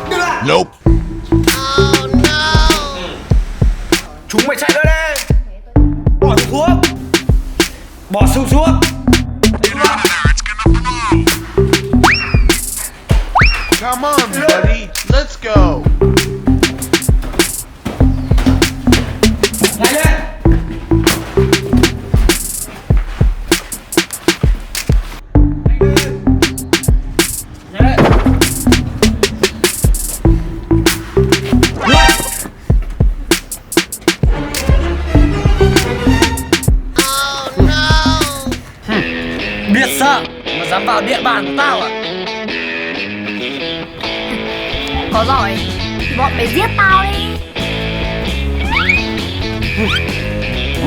Đừng lại. Nope. Oh no. Chúng mày chạy ra đây. Bỏ thùng thuốc. Bỏ súng xuống. Come on, buddy. Let's go. Nhanh lên. Biết sợ mà dám vào địa bàn của tao à? Có giỏi thì bọn mày giết tao đi.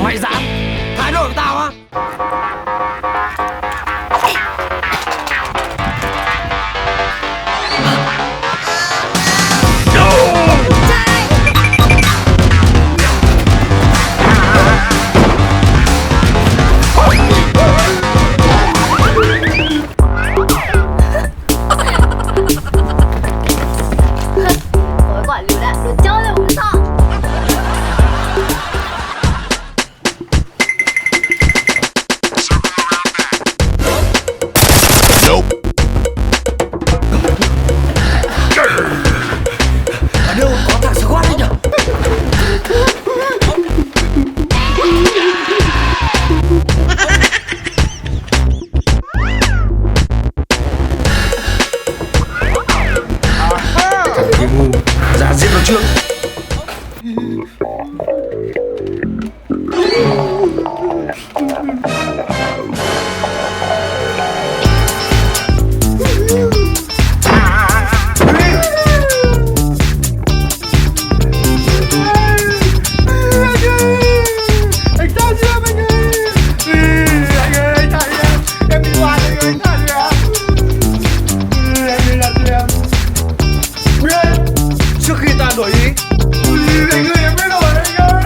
Mày dám thái độ của tao á? Với quả lựu đạn đồ chơi rồi cũng sợ. Nope. Ở đâu có thằng squad đấy nhở? Thằng kia ngu, ra giết nó trước. Trước khi ta đổi ý. Anh ơi, em biết rồi anh ơi.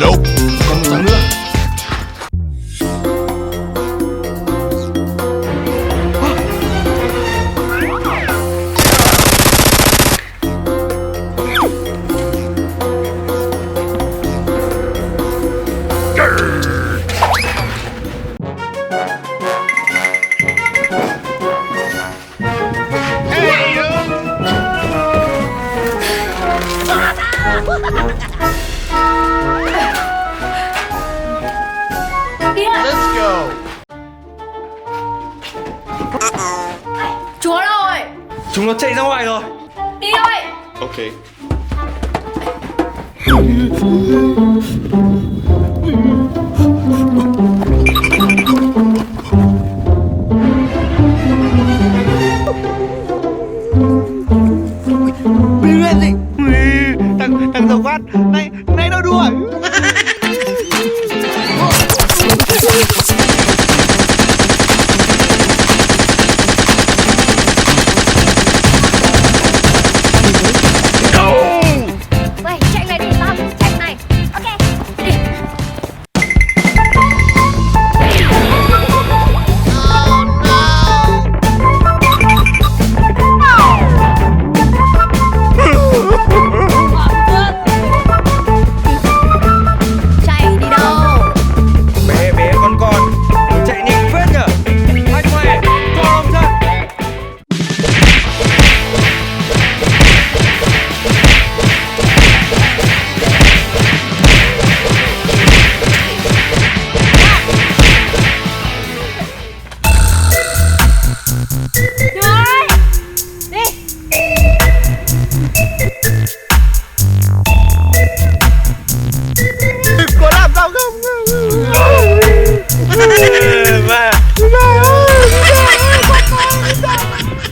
Nope. Còn một thằng nữa. Let's go. Chúa đâu rồi? Chúng nó chạy ra ngoài rồi. Đi thôi. Okay.